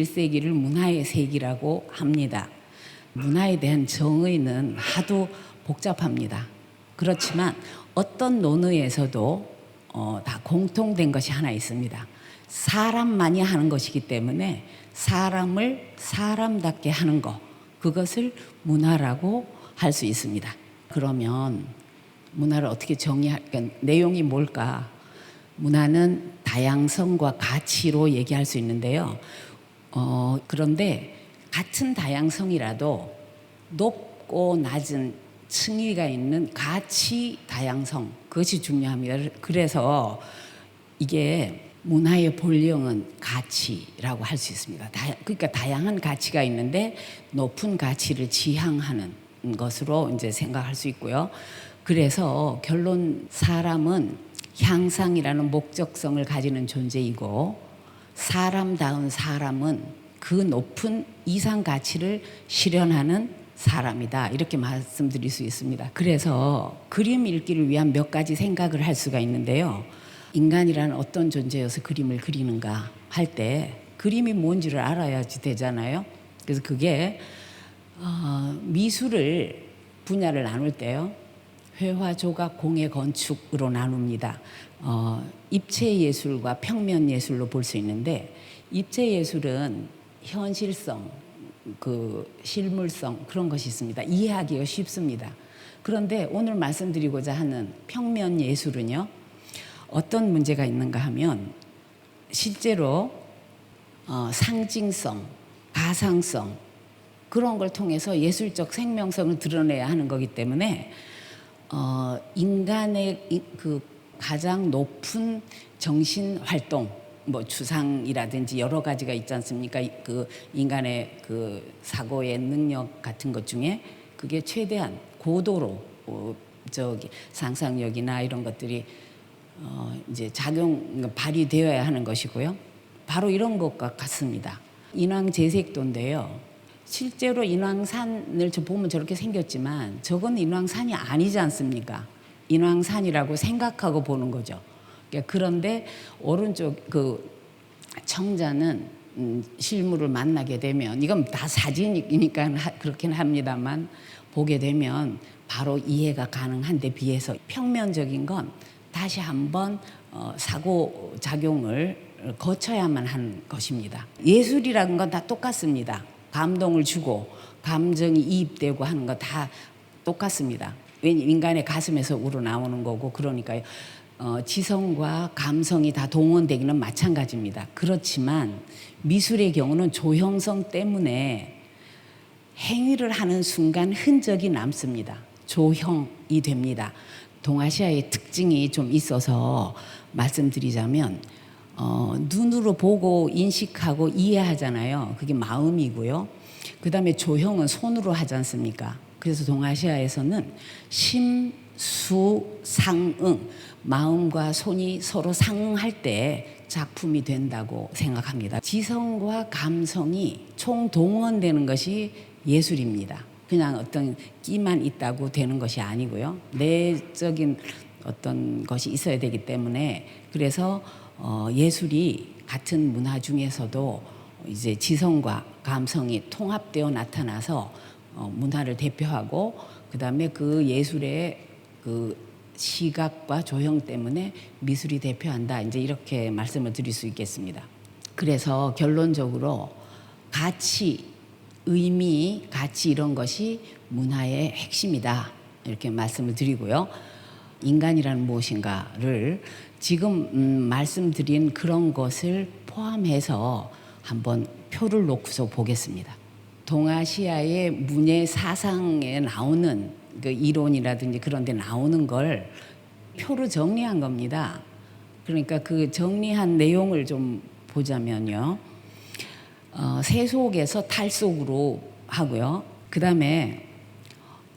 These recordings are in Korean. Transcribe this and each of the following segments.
21세기를 문화의 세기라고 합니다. 문화에 대한 정의는 하도 복잡합니다. 그렇지만 어떤 논의에서도 다 공통된 것이 하나 있습니다. 사람만이 하는 것이기 때문에 사람을 사람답게 하는 것, 그것을 문화라고 할 수 있습니다. 그러면 문화를 어떻게 정의할까? 내용이 뭘까? 문화는 다양성과 가치로 얘기할 수 있는데요. 그런데 같은 다양성이라도 높고 낮은 층위가 있는 가치 다양성, 그것이 중요합니다. 그래서 이게 문화의 본령은 가치라고 할 수 있습니다. 그러니까 다양한 가치가 있는데 높은 가치를 지향하는 것으로 이제 생각할 수 있고요. 그래서 결론, 사람은 향상이라는 목적성을 가지는 존재이고 사람다운 사람은 그 높은 이상 가치를 실현하는 사람이다, 이렇게 말씀드릴 수 있습니다. 그래서 그림 읽기를 위한 몇 가지 생각을 할 수가 있는데요. 인간이라는 어떤 존재여서 그림을 그리는가 할 때 그림이 뭔지를 알아야지 되잖아요. 그래서 그게 미술을 분야를 나눌 때요, 회화, 조각, 공예, 건축으로 나눕니다. 입체 예술과 평면 예술로 볼 수 있는데, 입체 예술은 현실성, 실물성, 그런 것이 있습니다. 이해하기가 쉽습니다. 그런데 오늘 말씀드리고자 하는 평면 예술은요, 어떤 문제가 있는가 하면 실제로 상징성, 가상성, 그런 걸 통해서 예술적 생명성을 드러내야 하는 거기 때문에 인간의 그 가장 높은 정신 활동, 뭐 주상이라든지 여러 가지가 있지 않습니까? 그 인간의 그 사고의 능력 같은 것 중에 그게 최대한 고도로 상상력이나 이런 것들이 이제 발휘되어야 하는 것이고요. 바로 이런 것과 같습니다. 인왕제색도인데요. 실제로 인왕산을 보면 저렇게 생겼지만 저건 인왕산이 아니지 않습니까? 인왕산이라고 생각하고 보는 거죠. 그런데 오른쪽 그 청자는 실물을 만나게 되면, 이건 다 사진이니까 그렇긴 합니다만, 보게 되면 바로 이해가 가능한 데 비해서 평면적인 건 다시 한번 사고작용을 거쳐야만 하는 것입니다. 예술이라는 건 다 똑같습니다. 감동을 주고 감정이 이입되고 하는 거 다 똑같습니다. 왜냐하면 인간의 가슴에서 우러나오는 거고, 그러니까요. 지성과 감성이 다 동원되기는 마찬가지입니다. 그렇지만 미술의 경우는 조형성 때문에 행위를 하는 순간 흔적이 남습니다. 조형이 됩니다. 동아시아의 특징이 좀 있어서 말씀드리자면 눈으로 보고 인식하고 이해하잖아요. 그게 마음이고요. 그 다음에 조형은 손으로 하지 않습니까? 그래서 동아시아에서는 심수상응, 마음과 손이 서로 상응할 때 작품이 된다고 생각합니다. 지성과 감성이 총동원되는 것이 예술입니다. 그냥 어떤 끼만 있다고 되는 것이 아니고요. 내적인 어떤 것이 있어야 되기 때문에, 그래서 예술이 같은 문화 중에서도 이제 지성과 감성이 통합되어 나타나서 문화를 대표하고, 그다음에 그 예술의 그 시각과 조형 때문에 미술이 대표한다, 이제 이렇게 말씀을 드릴 수 있겠습니다. 그래서 결론적으로 가치, 의미, 가치, 이런 것이 문화의 핵심이다, 이렇게 말씀을 드리고요. 인간이란 무엇인가를 지금 말씀드린 그런 것을 포함해서 한번 표를 놓고서 보겠습니다. 동아시아의 문예 사상에 나오는 그 이론이라든지 그런 데 나오는 걸 표로 정리한 겁니다. 그러니까 그 정리한 내용을 좀 보자면요. 세속에서 탈속으로 하고요. 그 다음에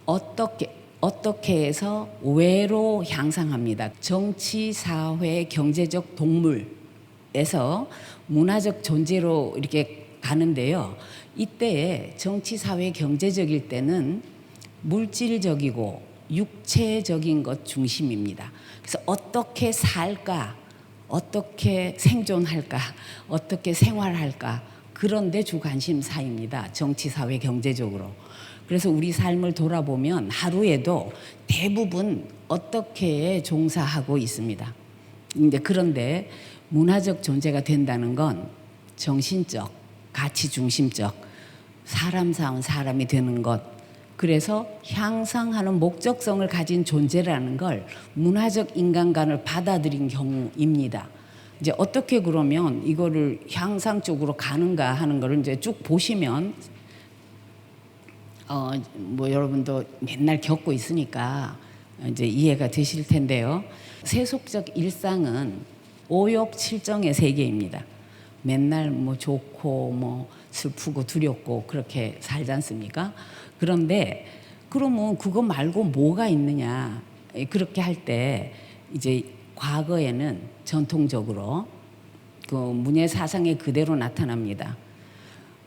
어떻게 해서 외로 향상합니다. 정치, 사회, 경제적 동물에서 문화적 존재로 이렇게 가는데요. 이때 정치, 사회, 경제적일 때는 물질적이고 육체적인 것 중심입니다. 그래서 어떻게 살까, 어떻게 생존할까, 어떻게 생활할까, 그런데 주관심사입니다. 정치, 사회, 경제적으로. 그래서 우리 삶을 돌아보면 하루에도 대부분 어떻게 종사하고 있습니다. 그런데 문화적 존재가 된다는 건 정신적, 가치 중심적, 사람다운 사람이 되는 것, 그래서 향상하는 목적성을 가진 존재라는 걸 문화적 인간관을 받아들인 경우입니다. 이제 어떻게 그러면 이거를 향상 쪽으로 가는가 하는 거를 이제 쭉 보시면 뭐 여러분도 맨날 겪고 있으니까 이제 이해가 되실 텐데요. 세속적 일상은 오욕칠정의 세계입니다. 맨날 뭐 좋고 뭐 슬프고 두렵고 그렇게 살지 않습니까? 그런데 그러면 그거 말고 뭐가 있느냐? 그렇게 할 때 이제 과거에는 전통적으로 그 문예 사상에 그대로 나타납니다.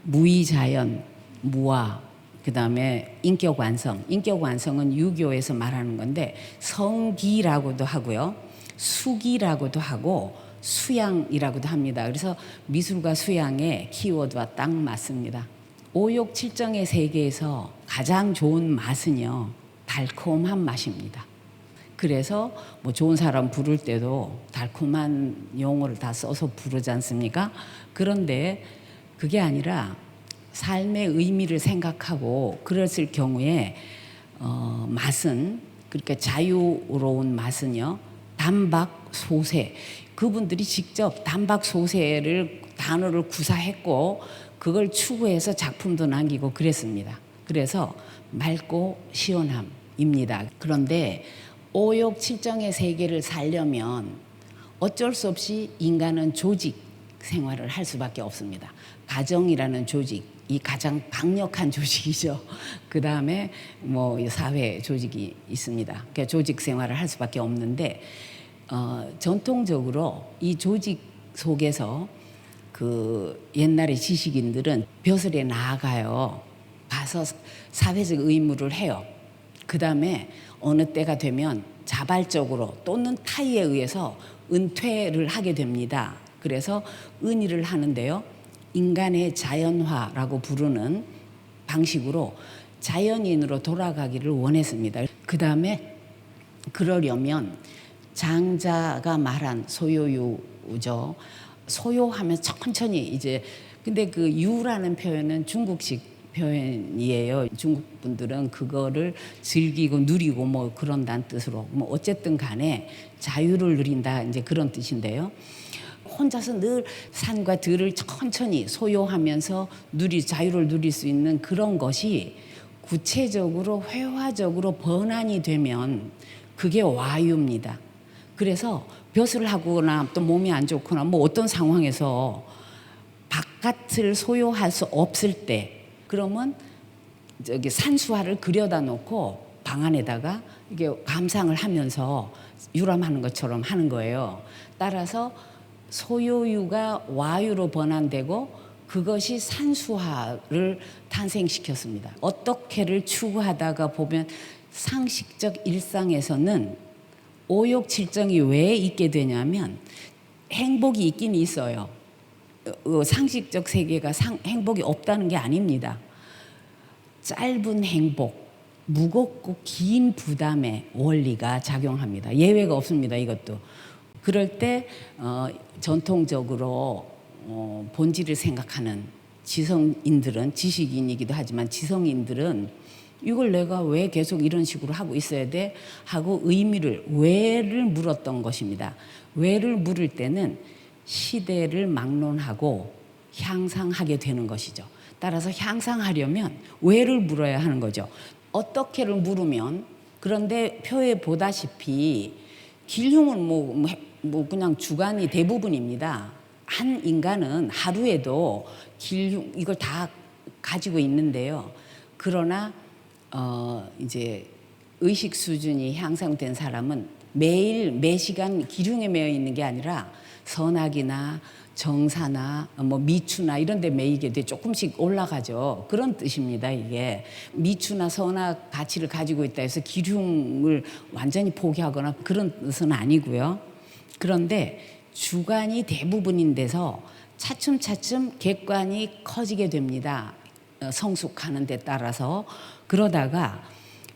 무의자연, 무아, 그다음에 인격 완성. 인격 완성은 유교에서 말하는 건데 성기라고도 하고요. 수기라고도 하고 수양이라고도 합니다. 그래서 미술과 수양의 키워드와 딱 맞습니다. 오욕칠정의 세계에서 가장 좋은 맛은요, 달콤한 맛입니다. 그래서 뭐 좋은 사람 부를 때도 달콤한 용어를 다 써서 부르지 않습니까? 그런데 그게 아니라 삶의 의미를 생각하고 그랬을 경우에 맛은, 그러니까 자유로운 맛은요, 단박 소세. 그분들이 직접 단박 소세를 단어를 구사했고 그걸 추구해서 작품도 남기고 그랬습니다. 그래서 맑고 시원함입니다. 그런데 오욕칠정의 세계를 살려면 어쩔 수 없이 인간은 조직 생활을 할 수밖에 없습니다. 가정이라는 조직, 이 가장 강력한 조직이죠. 그 다음에 뭐 사회 조직이 있습니다. 그러니까 조직 생활을 할 수밖에 없는데 전통적으로 이 조직 속에서 그 옛날의 지식인들은 벼슬에 나아가요. 가서 사회적 의무를 해요. 그 다음에 어느 때가 되면 자발적으로 또는 타의에 의해서 은퇴를 하게 됩니다. 그래서 은일을 하는데요. 인간의 자연화라고 부르는 방식으로 자연인으로 돌아가기를 원했습니다. 그 다음에 그러려면 장자가 말한 소요유죠. 소요하면 천천히 이제, 근데 그 유라는 표현은 중국식 표현이에요. 중국 분들은 그거를 즐기고 누리고 뭐 그런다는 뜻으로, 뭐 어쨌든 간에 자유를 누린다 이제 그런 뜻인데요. 혼자서 늘 산과 들을 천천히 소요하면서 자유를 누릴 수 있는 그런 것이 구체적으로 회화적으로 번안이 되면 그게 와유입니다. 그래서 벼슬을 하거나 또 몸이 안 좋거나 뭐 어떤 상황에서 바깥을 소요할 수 없을 때, 그러면 저기 산수화를 그려다 놓고 방 안에다가 이게 감상을 하면서 유람하는 것처럼 하는 거예요. 따라서 소요유가 와유로 번안되고 그것이 산수화를 탄생시켰습니다. 어떻게를 추구하다가 보면 상식적 일상에서는 오욕칠정이 왜 있게 되냐면 행복이 있긴 있어요. 상식적 세계가 행복이 없다는 게 아닙니다. 짧은 행복, 무겁고 긴 부담의 원리가 작용합니다. 예외가 없습니다. 이것도. 그럴 때 전통적으로 본질을 생각하는 지성인들은, 지식인이기도 하지만 지성인들은 이걸 내가 왜 계속 이런 식으로 하고 있어야 돼? 하고 의미를, 왜를 물었던 것입니다. 왜를 물을 때는 시대를 막론하고 향상하게 되는 것이죠. 따라서 향상하려면 왜를 물어야 하는 거죠. 어떻게를 물으면, 그런데 표에 보다시피 길흉은 뭐 그냥 주관이 대부분입니다. 한 인간은 하루에도 길흉 이걸 다 가지고 있는데요. 그러나 이제 의식 수준이 향상된 사람은 매일 매시간 기륭에 매여 있는 게 아니라 선악이나 정사나 뭐 미추나 이런 데 매이게 돼 조금씩 올라가죠. 그런 뜻입니다. 이게 미추나 선악 가치를 가지고 있다 해서 기륭을 완전히 포기하거나 그런 뜻은 아니고요. 그런데 주관이 대부분인 데서 차츰차츰 객관이 커지게 됩니다. 성숙하는 데 따라서. 그러다가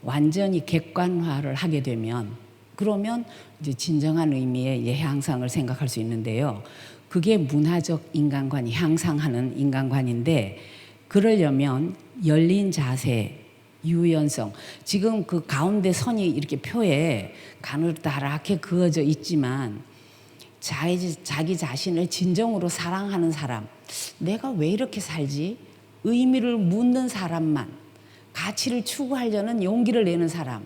완전히 객관화를 하게 되면, 그러면 이제 진정한 의미의 향상을 생각할 수 있는데요. 그게 문화적 인간관이 향상하는 인간관인데, 그러려면 열린 자세, 유연성, 지금 그 가운데 선이 이렇게 표에 가느다랗게 그어져 있지만 자기 자신을 진정으로 사랑하는 사람, 내가 왜 이렇게 살지? 의미를 묻는 사람만, 가치를 추구하려는 용기를 내는 사람,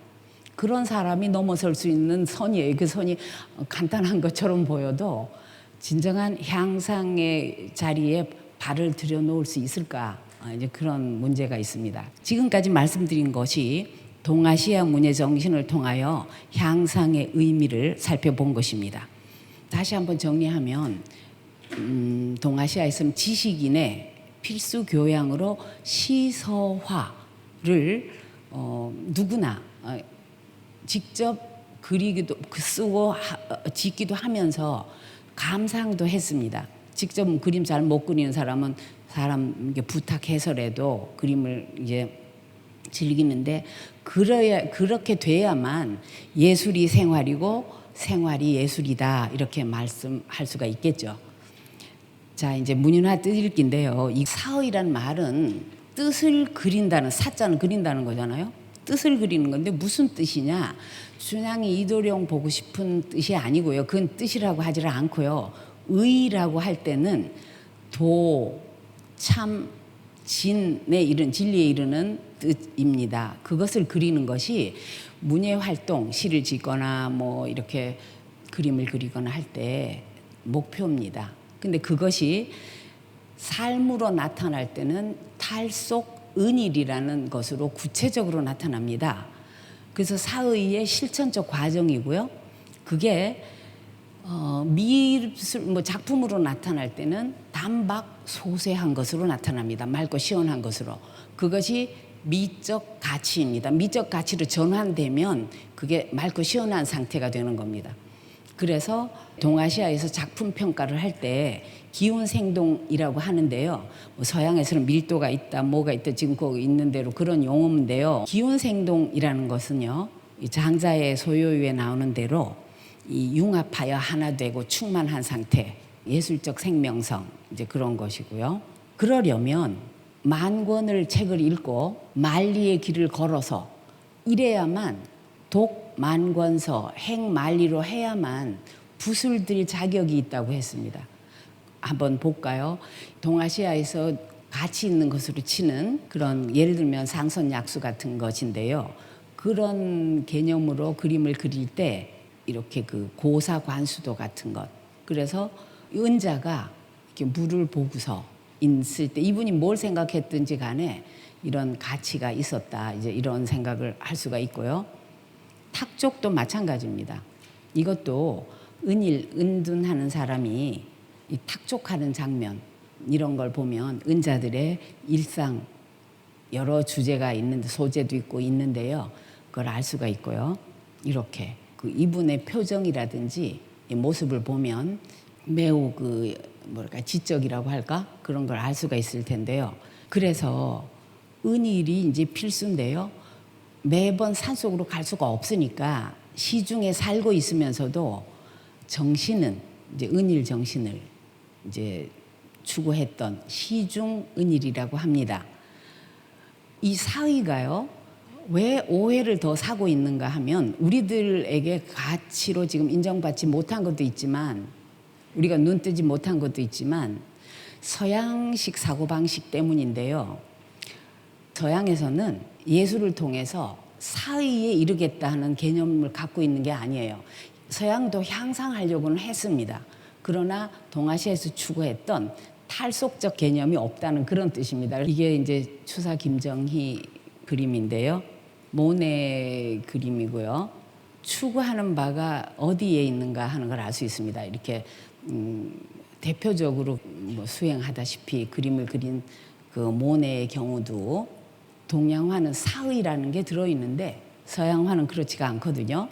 그런 사람이 넘어설 수 있는 선이에요. 그 선이 간단한 것처럼 보여도 진정한 향상의 자리에 발을 들여놓을 수 있을까? 이제 그런 문제가 있습니다. 지금까지 말씀드린 것이 동아시아 문예 정신을 통하여 향상의 의미를 살펴본 것입니다. 다시 한번 정리하면 동아시아에서는 지식인의 필수 교양으로 시서화를 누구나 직접 그리기도 쓰고 짓기도 하면서 감상도 했습니다. 직접 그림 잘 못 그리는 사람은 사람 부탁해서라도 그림을 이제 즐기는데, 그렇게 돼야만 예술이 생활이고 생활이 예술이다, 이렇게 말씀할 수가 있겠죠. 자, 이제 문윤화 뜻읽기인데요. 이 사의란 말은 뜻을 그린다는, 사자는 그린다는 거잖아요. 뜻을 그리는 건데 무슨 뜻이냐? 춘향이 이도령 보고 싶은 뜻이 아니고요. 그건 뜻이라고 하지를 않고요. 의라고 할 때는 도, 참, 진에 이른, 진리에 이르는 뜻입니다. 그것을 그리는 것이 문예 활동, 시를 짓거나 뭐 이렇게 그림을 그리거나 할 때 목표입니다. 근데 그것이 삶으로 나타날 때는 탈속 은일이라는 것으로 구체적으로 나타납니다. 그래서 사의의 실천적 과정이고요. 그게 미술 작품으로 나타날 때는 단박 소세한 것으로 나타납니다. 맑고 시원한 것으로. 그것이 미적 가치입니다. 미적 가치로 전환되면 그게 맑고 시원한 상태가 되는 겁니다. 그래서 동아시아에서 작품 평가를 할 때 기운 생동이라고 하는데요. 서양에서는 밀도가 있다, 뭐가 있다, 지금 거기 있는 대로 그런 용어인데요. 기운 생동이라는 것은요, 이 장자의 소요유에 나오는 대로 이 융합하여 하나 되고 충만한 상태, 예술적 생명성, 이제 그런 것이고요. 그러려면 만권을 책을 읽고 만리의 길을 걸어서 이래야만 독만권서 행만리로 해야만 붓을 들 자격이 있다고 했습니다. 한번 볼까요? 동아시아에서 가치 있는 것으로 치는 그런, 예를 들면 상선약수 같은 것인데요. 그런 개념으로 그림을 그릴 때 이렇게 그 고사관수도 같은 것. 그래서 은자가 이렇게 물을 보고서 있을 때 이분이 뭘 생각했든지 간에 이런 가치가 있었다, 이제 이런 생각을 할 수가 있고요. 탁족도 마찬가지입니다. 이것도 은둔하는 사람이 이 탁족하는 장면, 이런 걸 보면 은자들의 일상, 여러 주제가 있는데, 소재도 있고 있는데요. 그걸 알 수가 있고요. 이렇게 그 이분의 표정이라든지 이 모습을 보면 매우 그 뭐랄까 지적이라고 할까, 그런 걸 알 수가 있을 텐데요. 그래서 은일이 이제 필수인데요. 매번 산속으로 갈 수가 없으니까 시중에 살고 있으면서도 정신은 이제 은일 정신을 이제 추구했던 시중 은일이라고 합니다. 이 사의가요, 왜 오해를 더 사고 있는가 하면, 우리들에게 가치로 지금 인정받지 못한 것도 있지만, 우리가 눈 뜨지 못한 것도 있지만, 서양식 사고방식 때문인데요. 서양에서는 예술을 통해서 사의에 이르겠다 하는 개념을 갖고 있는 게 아니에요. 서양도 향상하려고는 했습니다. 그러나 동아시아에서 추구했던 탈속적 개념이 없다는 그런 뜻입니다. 이게 이제 추사 김정희 그림인데요. 모네 그림이고요. 추구하는 바가 어디에 있는가 하는 걸 알 수 있습니다. 이렇게 대표적으로 뭐 수행하다시피 그림을 그린 그 모네의 경우도 동양화는 사의라는 게 들어있는데 서양화는 그렇지가 않거든요.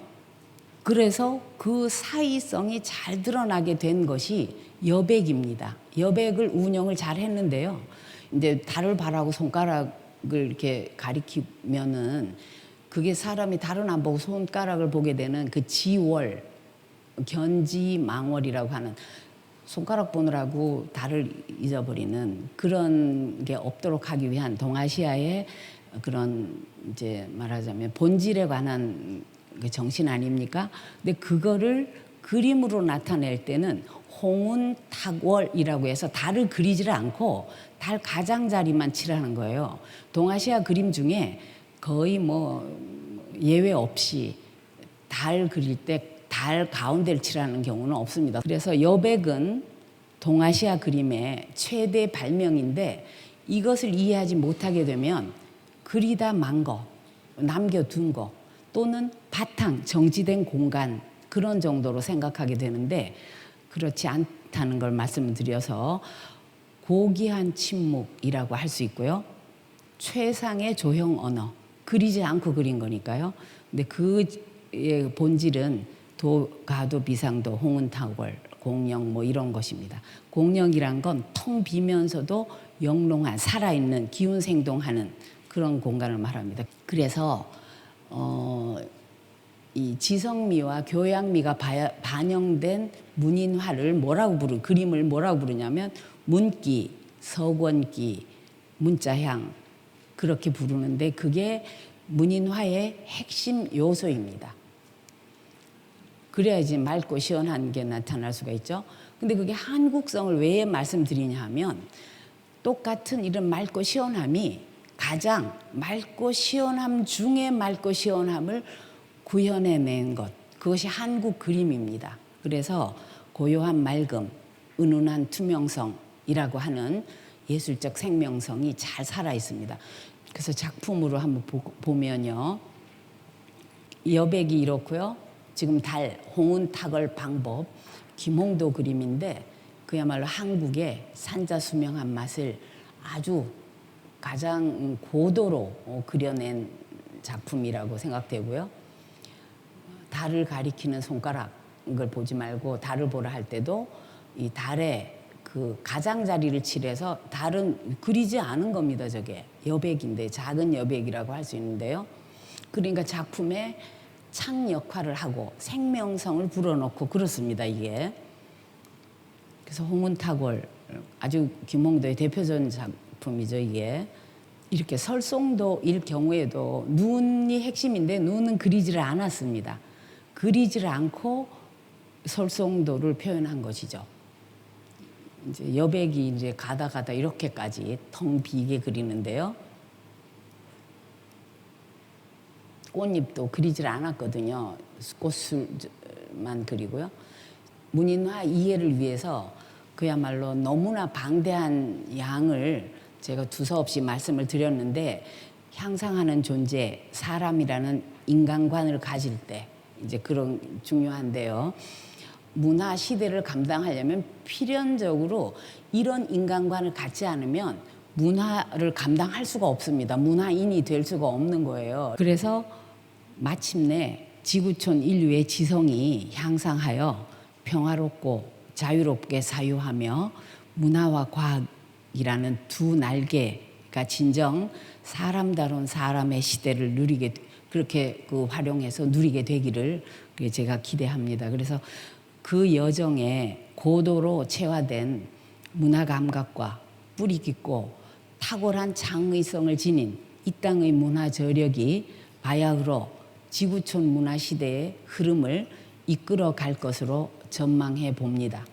그래서 그 사이성이 잘 드러나게 된 것이 여백입니다. 여백을 운영을 잘 했는데요. 이제 달을 바라고 손가락을 이렇게 가리키면은 그게 사람이 달은 안 보고 손가락을 보게 되는 그 지월, 견지망월이라고 하는 손가락 보느라고 달을 잊어버리는 그런 게 없도록 하기 위한 동아시아의 그런 이제 말하자면 본질에 관한 그 정신 아닙니까? 근데 그거를 그림으로 나타낼 때는 홍운탁월이라고 해서 달을 그리지를 않고 달 가장자리만 칠하는 거예요. 동아시아 그림 중에 거의 뭐 예외 없이 달 그릴 때 달 가운데를 칠하는 경우는 없습니다. 그래서 여백은 동아시아 그림의 최대 발명인데 이것을 이해하지 못하게 되면 그리다 만 거, 남겨둔 거 또는 바탕, 정지된 공간 그런 정도로 생각하게 되는데 그렇지 않다는 걸 말씀을 드려서 고귀한 침묵이라고 할 수 있고요. 최상의 조형 언어, 그리지 않고 그린 거니까요. 근데 그의 본질은 가도, 비상도, 홍은탁월, 공영 뭐 이런 것입니다. 공영이란 건 텅 비면서도 영롱한 살아있는 기운 생동하는 그런 공간을 말합니다. 그래서 이 지성미와 교양미가 반영된 문인화를 그림을 뭐라고 부르냐면 문기, 서권기, 문자향 그렇게 부르는데 그게 문인화의 핵심 요소입니다. 그래야지 맑고 시원한 게 나타날 수가 있죠. 근데 그게 한국성을 왜 말씀드리냐 하면 똑같은 이런 맑고 시원함이 가장 맑고 시원함 중에 맑고 시원함을 구현해낸 것, 그것이 한국 그림입니다. 그래서 고요한 맑음, 은은한 투명성이라고 하는 예술적 생명성이 잘 살아 있습니다. 그래서 작품으로 한번 보면요. 여백이 이렇고요. 지금 달, 홍은탁월 방법, 김홍도 그림인데 그야말로 한국의 산자수명한 맛을 아주 가장 고도로 그려낸 작품이라고 생각되고요. 달을 가리키는 손가락을 보지 말고 달을 보라 할 때도 이 달에 그 가장자리를 칠해서 달은 그리지 않은 겁니다. 저게 여백인데 작은 여백이라고 할 수 있는데요. 그러니까 작품에 창 역할을 하고 생명성을 불어넣고 그렇습니다. 이게. 그래서 홍은탁월 아주 김홍도의 대표적인 작품이죠. 이게. 이렇게 설송도일 경우에도 눈이 핵심인데 눈은 그리지를 않았습니다. 그리지를 않고 설송도를 표현한 것이죠. 이제 여백이 이제 가다 이렇게까지 텅 비게 그리는데요. 꽃잎도 그리질 않았거든요. 꽃술만 그리고요. 문인화 이해를 위해서 그야말로 너무나 방대한 양을 제가 두서없이 말씀을 드렸는데 향상하는 존재, 사람이라는 인간관을 가질 때 이제 그런 중요한데요. 문화 시대를 감당하려면 필연적으로 이런 인간관을 갖지 않으면 문화를 감당할 수가 없습니다. 문화인이 될 수가 없는 거예요. 그래서 마침내 지구촌 인류의 지성이 향상하여 평화롭고 자유롭게 사유하며 문화와 과학이라는 두 날개가 진정 사람다운 사람의 시대를 누리게 그렇게 활용해서 누리게 되기를 제가 기대합니다. 그래서 그 여정에 고도로 체화된 문화 감각과 뿌리 깊고 탁월한 창의성을 지닌 이 땅의 문화 저력이 바야흐로 지구촌 문화 시대의 흐름을 이끌어 갈 것으로 전망해 봅니다.